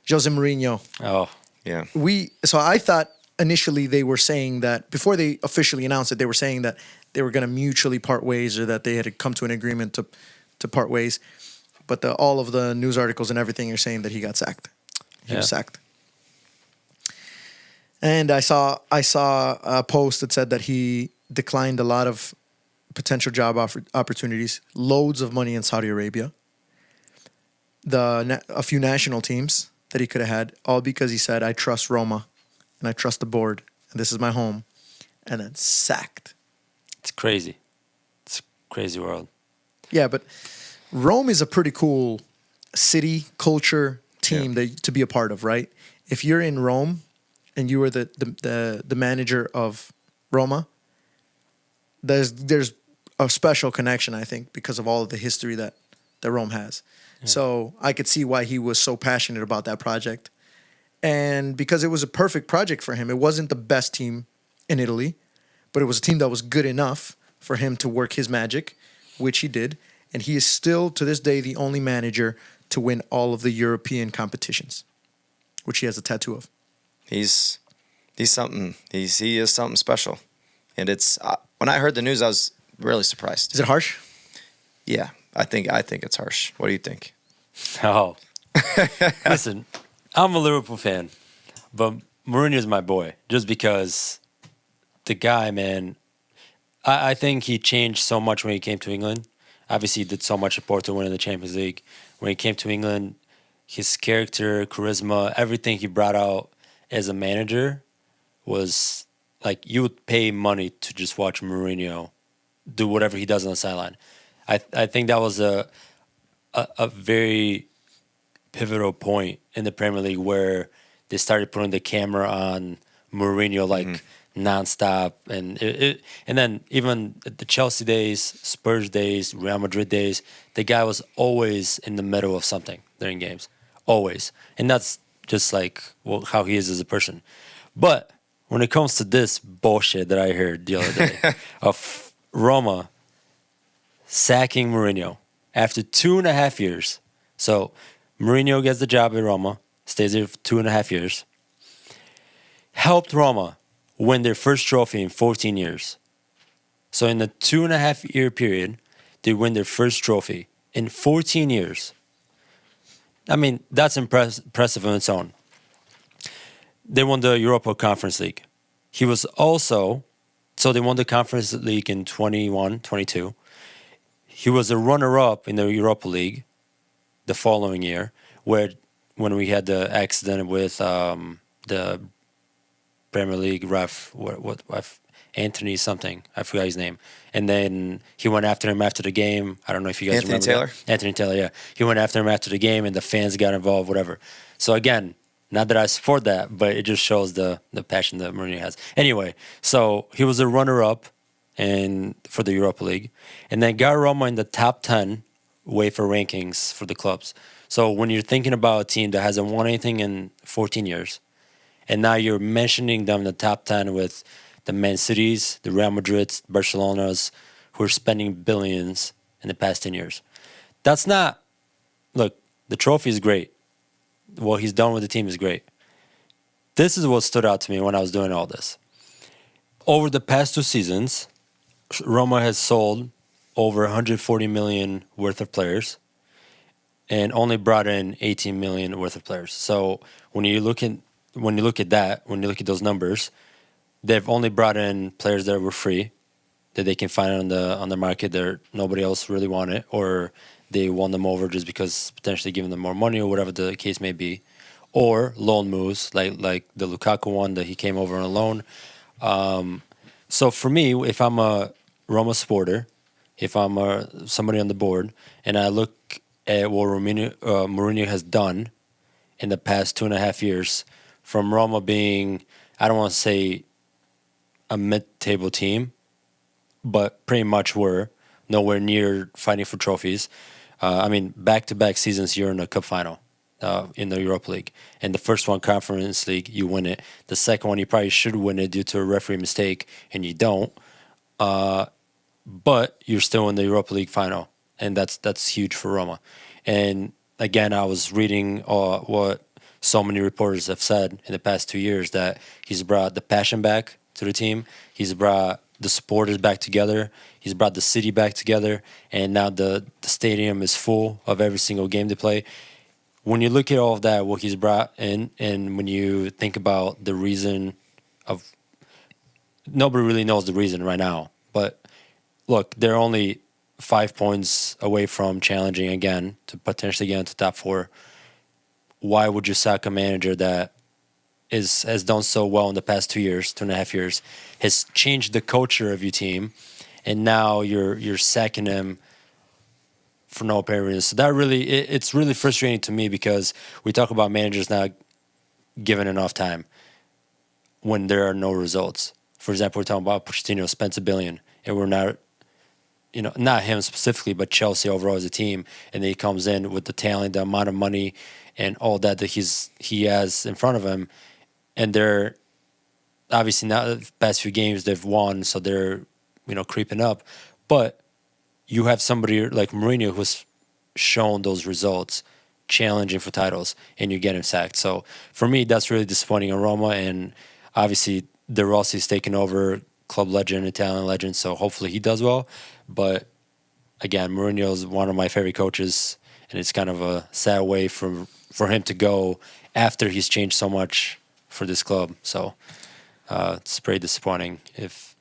Jose Mourinho. Oh, Yeah. So I thought initially they were saying that before they officially announced it, they were saying that they were going to mutually part ways or that they had come to an agreement to part ways. But all of the news articles and everything are saying that he got sacked. He was sacked. And I saw a post that said that he declined a lot of potential job opportunities, loads of money in Saudi Arabia, a few national teams that he could have had, all because he said, I trust Roma and I trust the board and this is my home, and then sacked. it's crazy. It's a crazy world. Yeah, but Rome is a pretty cool city, culture, team to be a part of, right? If you're in Rome and you were the manager of Roma, there's a special connection, I think, because of all of the history that Rome has. Yeah. So I could see why he was so passionate about that project. And because it was a perfect project for him. It wasn't the best team in Italy, but it was a team that was good enough for him to work his magic, which he did. And he is still, to this day, the only manager to win all of the European competitions, which he has a tattoo of. He's something. He is something special. And it's when I heard the news, I was really surprised. Is it harsh? Yeah, I think it's harsh. What do you think? Oh, listen, I'm a Liverpool fan, but Mourinho's my boy just because the guy, man. I think he changed so much when he came to England. Obviously, he did so much at Porto winning the Champions League. When he came to England, his character, charisma, everything he brought out as a manager was like you would pay money to just watch Mourinho do whatever he does on the sideline. I think that was a very pivotal point in the Premier League where they started putting the camera on Mourinho like nonstop, and then even the Chelsea days, Spurs days, Real Madrid days, the guy was always in the middle of something during games, always, and that's just like how he is as a person. But when it comes to this bullshit that I heard the other day of Roma sacking Mourinho after 2.5 years, so Mourinho gets the job at Roma, stays there for 2.5 years, helped Roma win their first trophy in 14 years. So in the 2.5 year period, they win their first trophy in 14 years. I mean, that's impressive on its own. They won the Europa Conference League. He was also, so they won the Conference League in 21, 22. He was a runner-up in the Europa League the following year, when we had the accident with the Premier League ref, what Anthony something, I forgot his name. And then he went after him after the game. I don't know if you guys remember that. Anthony Taylor, yeah. He went after him after the game, and the fans got involved, whatever. So again, not that I support that, but it just shows the passion that Mourinho has. Anyway, so he was a runner-up for the Europa League, and then got Roma in the top 10 UEFA rankings for the clubs. So when you're thinking about a team that hasn't won anything in 14 years, and now you're mentioning them in the top 10 with the Man Cities, the Real Madrids, Barcelonas, who are spending billions in the past 10 years. That's not... Look, the trophy is great. What he's done with the team is great. This is what stood out to me when I was doing all this. Over the past 2 seasons, Roma has sold over 140 million worth of players and only brought in 18 million worth of players. So when you look at those numbers, they've only brought in players that were free, that they can find on the market that nobody else really wanted, or they won them over just because potentially giving them more money or whatever the case may be, or loan moves like the Lukaku one that he came over on a loan. So for me, if I'm a Roma supporter, if I'm somebody on the board, and I look at what Mourinho has done in the past 2.5 years, from Roma being, I don't want to say a mid-table team, but pretty much were nowhere near fighting for trophies. I mean, back-to-back seasons, you're in a cup final in the Europa League. And the first one, Conference League, you win it. The second one, you probably should win it due to a referee mistake, and you don't. But you're still in the Europa League final, and that's huge for Roma. And again, I was reading what so many reporters have said in the past 2 years that he's brought the passion back to the team. He's brought the supporters back together. He's brought the city back together. And now the stadium is full of every single game they play. When you look at all of that, what he's brought in, and when you think about the reason of, nobody really knows the reason right now. But look, they're only 5 points away from challenging again to potentially get into top 4. Why would you sack a manager that has done so well in the past 2 years, 2.5 years, has changed the culture of your team, and now you're sacking him for no apparent reason? So that really, it's really frustrating to me, because we talk about managers not given enough time when there are no results. For example, we're talking about Pochettino spent $1 billion, and we're not, not him specifically, but Chelsea overall as a team, and then he comes in with the talent, the amount of money, and all that he has in front of him, and they're obviously not the past few games they've won, so they're creeping up, but you have somebody like Mourinho who's shown those results, challenging for titles, and you get him sacked. So for me, that's really disappointing in Roma, and obviously De Rossi's taken over, club legend, Italian legend, so hopefully he does well. But again, Mourinho is one of my favorite coaches, and it's kind of a sad way for him to go after he's changed so much for this club. So it's pretty disappointing. It's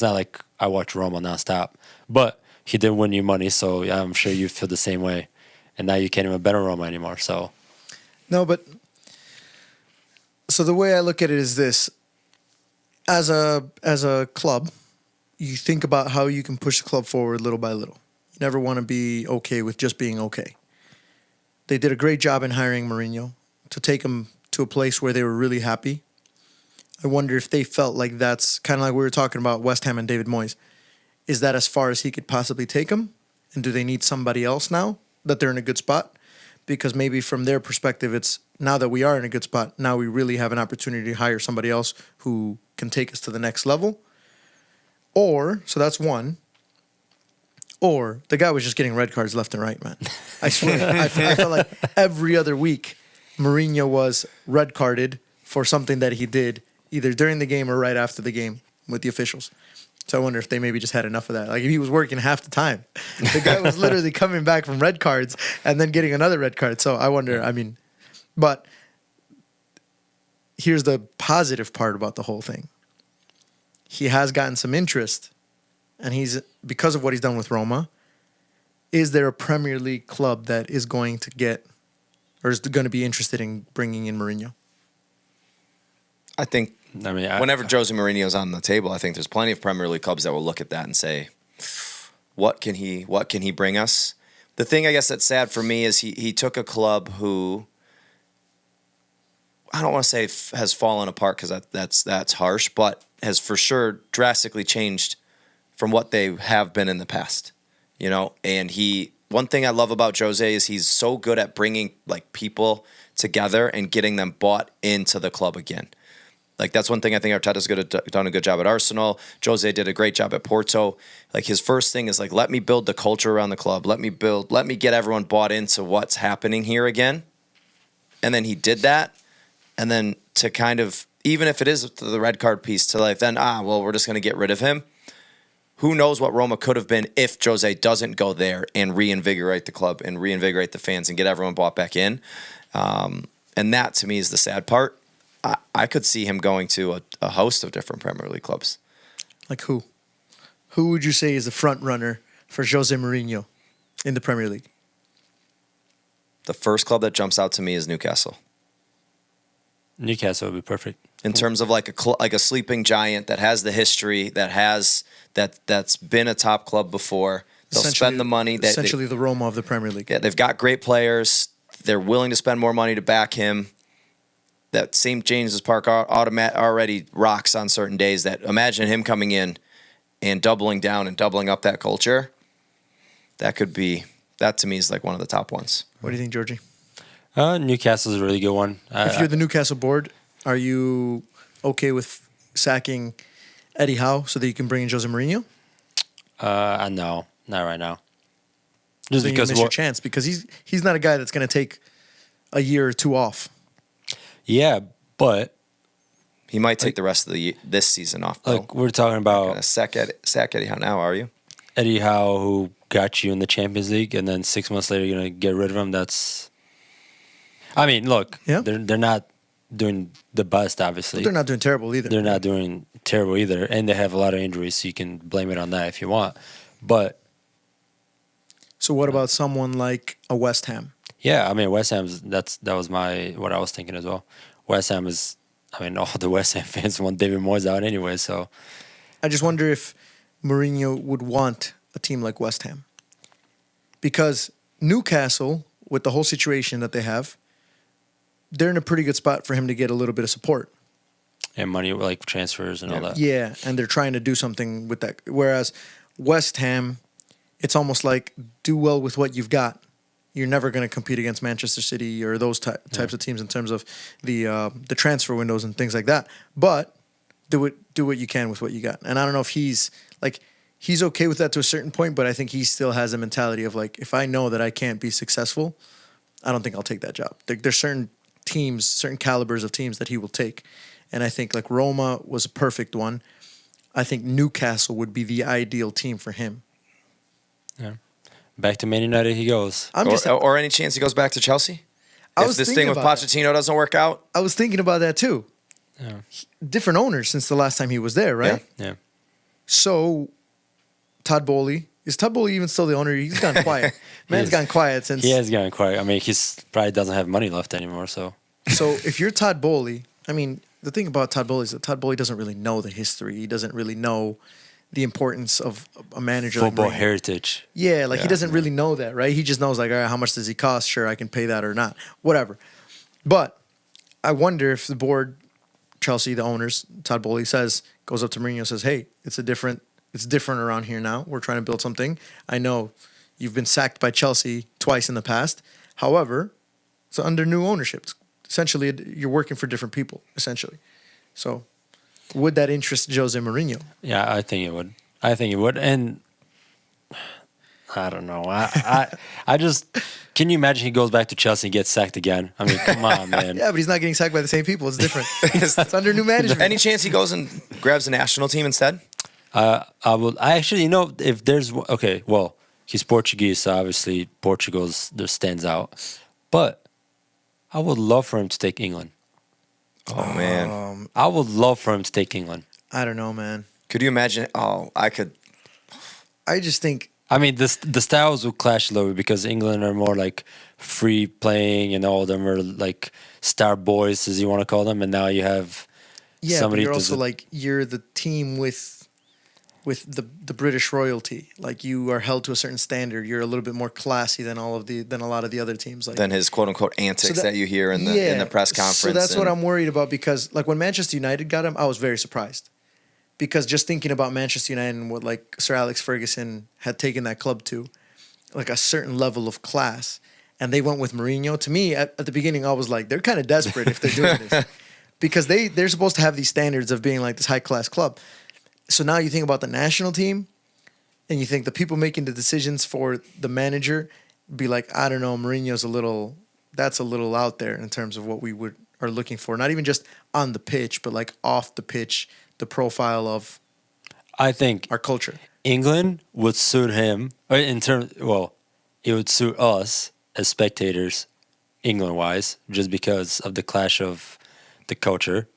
not like I watch Roma nonstop, but he did win you money, so I'm sure you feel the same way. And now you can't even bet on Roma anymore. So No, but so the way I look at it is this: as a club, you think about how you can push the club forward little by little. You never want to be okay with just being okay. They did a great job in hiring Mourinho to take him to a place where they were really happy. I wonder if they felt like that's kind of like we were talking about West Ham and David Moyes. Is that as far as he could possibly take him? And do they need somebody else now that they're in a good spot? Because maybe from their perspective, it's now that we are in a good spot, now we really have an opportunity to hire somebody else who can take us to the next level. Or, so that's one. Or the guy was just getting red cards left and right, man. I swear. I felt like every other week, Mourinho was red carded for something that he did either during the game or right after the game with the officials. So I wonder if they maybe just had enough of that. Like, if he was working half the time. The guy was literally coming back from red cards and then getting another red card. So I wonder, but here's the positive part about the whole thing. He has gotten some interest, and because of what he's done with Roma, is there a Premier League club that is going to get, or is going to be interested in bringing in Mourinho? I think whenever Jose Mourinho's on the table, I think there's plenty of Premier League clubs that will look at that and say, what can he bring us? The thing I guess that's sad for me is he took a club who, I don't want to say has fallen apart, because that's harsh, but has for sure drastically changed from what they have been in the past. And one thing I love about Jose is he's so good at bringing like people together and getting them bought into the club again. Like, that's one thing I think Arteta's done a good job at Arsenal. Jose did a great job at Porto. Like, his first thing is like, let me build the culture around the club. Let me get everyone bought into what's happening here again. And then he did that. And then to kind of, even if it is the red card piece, to like then, we're just going to get rid of him. Who knows what Roma could have been if Jose doesn't go there and reinvigorate the club and reinvigorate the fans and get everyone bought back in. And that, to me, is the sad part. I could see him going to a host of different Premier League clubs. Like who? Who would you say is the front runner for Jose Mourinho in the Premier League? The first club that jumps out to me is Newcastle. Newcastle would be perfect. In terms of like a sleeping giant that has the history, that's been a top club before. They'll spend the money. Essentially the Roma of the Premier League. Yeah, they've got great players. They're willing to spend more money to back him. That St. James's Park already rocks on certain days. That imagine him coming in and doubling down and doubling up that culture. That to me is like one of the top ones. What do you think, Georgie? Newcastle's a really good one. If you're the Newcastle board, are you okay with sacking Eddie Howe so that you can bring in Jose Mourinho? No, not right now. Just because you miss your chance, because he's not a guy that's going to take a year or two off. Yeah, but He might take the rest of this season off, though. like we're talking about Sack Eddie Howe now, are you? Eddie Howe, who got you in the Champions League, and then 6 months later you're gonna get rid of him. That's, I mean, look, Yeah. they're not doing the best, obviously. But they're not doing terrible either. They're not doing terrible either, and they have a lot of injuries, so you can blame it on that if you want. But So what about someone like a West Ham? yeah, I mean, West Ham's that was what I was thinking as well. West Ham is, I mean, all the West Ham fans want David Moyes out anyway, so I just wonder if Mourinho would want a team like West Ham. Because Newcastle, with the whole situation that they have, they're in a pretty good spot for him to get a little bit of support. and money like transfers and all that. Yeah, and they're trying to do something with that. Whereas West Ham, it's almost like do well with what you've got. You're never going to compete against Manchester City or those types of teams in terms of the transfer windows and things like that. But do what you can with what you got. And I don't know if he's okay with that to a certain point, but I think he still has a mentality of like, if I know that I can't be successful, I don't think I'll take that job. There's certain teams, certain calibers of teams that he will take. And I think like Roma was a perfect one. I think Newcastle would be the ideal team for him. Yeah. Back to Man United he goes. Or any chance he goes back to Chelsea? If this thing with Pochettino doesn't work out? I was thinking about that too. Yeah. Different owners since the last time he was there, right? Yeah. So, Todd Bowley. Is Todd Bowley even still the owner? He's gone quiet. Man's gone quiet since. He has gone quiet. I mean, he's probably doesn't have money left anymore, so. So, if you're Todd Bowley, I mean, the thing about Todd Bowley is that Todd Bowley doesn't really know the history. He doesn't really know the importance of a manager Football like Mourinho. heritage. Yeah, he doesn't really know that, right? He just knows like, all right, how much does he cost? Sure, I can pay that or not. Whatever. But I wonder if the board, Chelsea, the owners, Todd Bowley goes up to Mourinho and says, hey, it's different around here now. We're trying to build something. I know you've been sacked by Chelsea twice in the past. However, it's under new ownership. Essentially, you're working for different people, essentially. So would that interest Jose Mourinho? Yeah, I think it would. And I don't know. I just, can you imagine he goes back to Chelsea and gets sacked again? I mean, come on, man. Yeah, but he's not getting sacked by the same people. It's different. It's under new management. Any chance he goes and grabs the national team instead? I actually, if there's, okay, well, he's Portuguese, so obviously Portugal stands out. But I would love for him to take England. Oh, man. I would love for him to take England. I don't know, man. Could you imagine? Oh, I could. I just think. I mean, the styles will clash a little bit because England are more like free playing and all of them are like star boys, as you want to call them. And now you have somebody. But you're also like, you're the team with the British royalty. Like you are held to a certain standard. You're a little bit more classy than a lot of the other teams. Like than his quote unquote antics that you hear in the press conference. So that's what I'm worried about because like when Manchester United got him, I was very surprised. Because just thinking about Manchester United and what like Sir Alex Ferguson had taken that club to, like a certain level of class, and they went with Mourinho. To me, at the beginning, I was like, they're kind of desperate if they're doing this, because they're supposed to have these standards of being like this high class club. So now you think about the national team, and you think the people making the decisions for the manager be like, I don't know, Mourinho's that's a little out there in terms of what we are looking for. Not even just on the pitch, but like off the pitch, the profile of I think our culture. England would suit him it would suit us as spectators, England-wise, just because of the clash of the culture.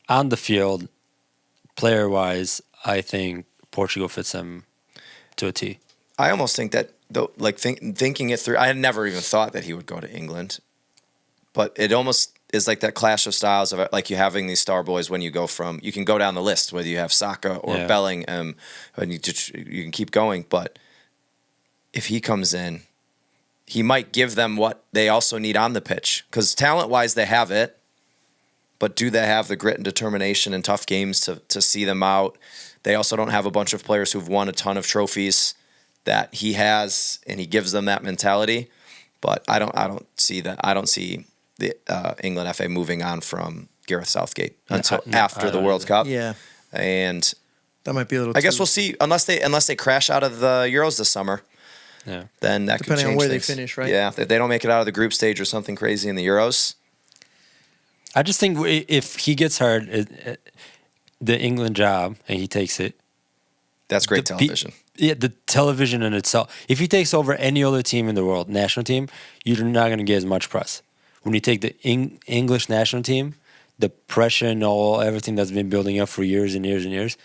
On the field, player-wise, I think Portugal fits him to a T. I almost think that, though, like thinking it through, I had never even thought that he would go to England, but it almost is like that clash of styles of like you having these star boys when you can go down the list, whether you have Saka or Bellingham, and you can keep going. But if he comes in, he might give them what they also need on the pitch, because talent-wise they have it, but do they have the grit and determination in tough games to see them out? They also don't have a bunch of players who've won a ton of trophies that he has, and he gives them that mentality. But I don't see that. I don't see the England FA moving on from Gareth Southgate until after the World Cup. Yeah, and that might be a little. I guess we'll see. Unless they crash out of the Euros this summer. Yeah. Then that could change depending on where things. they finish, right? Yeah, if they don't make it out of the group stage or something crazy in the Euros. I just think if he gets hired the England job and he takes it, That's great television. The television in itself. If he takes over any other team in the world, national team, you're not going to get as much press. When you take the English national team, the pressure and everything that's been building up for years and years and years,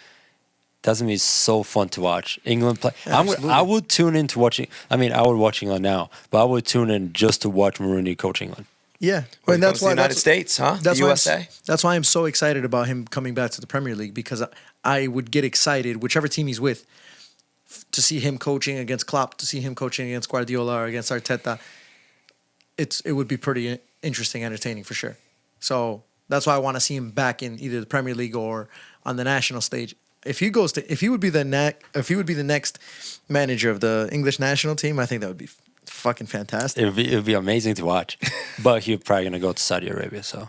that's going to be so fun to watch. England play. I would tune into watching. I mean, I would watch England now, but I would tune in just to watch Mourinho coach England. Yeah, Well, that's why the United States, huh? That's the USA. That's why I'm so excited about him coming back to the Premier League, because I would get excited, whichever team he's with, to see him coaching against Klopp, to see him coaching against Guardiola or against Arteta. It would be pretty interesting, entertaining for sure. So that's why I want to see him back in either the Premier League or on the national stage. If he would be the next manager of the English national team, I think that would be fucking fantastic. It would be amazing to watch. But he's probably gonna go to Saudi Arabia, so